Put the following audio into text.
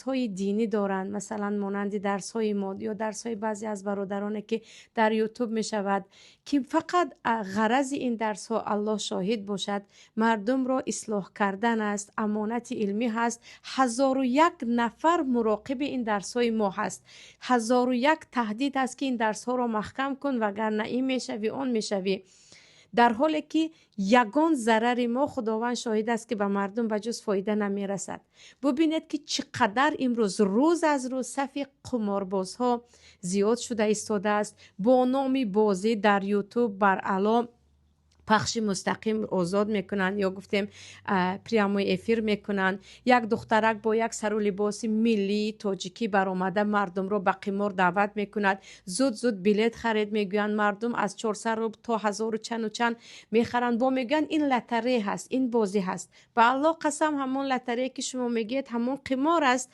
های دینی دارند، مثلا مانند درس های ماد یا درس های بعضی از برادران که در یوتیوب می شود که فقط غرض این درس ها الله شاهد باشد مردم را اصلاح کردن است، امانت علمی هست. 1001 نفر مراقب این درس های ما هست، 1001 تهدید است که این درس ها را محکم کن وگرنه این میشوی آن میشوی، در حالی که یگان ضرر ما خداوند شاهد است که به مردم به جز فایده نمی رسد. ببینید که چقدر امروز روز از روز صف قماربازها زیاد شده ایستاده است، با نام بازی در یوتیوب بر علا پخش مستقیم آزاد میکنن یا گفتیم پریاموی افیر میکنن. یک دخترک با یک سر و لباس ملی تاجیکی برآمده مردم رو به قمار دعوت میکند، زود زود بلیط خرید، میگوین مردم از 400 روبل تا 1000 و چند و چند میخرن، با میگن این لتری هست، این بازی هست. به الله قسم همون لتری که شما میگید همون قمار است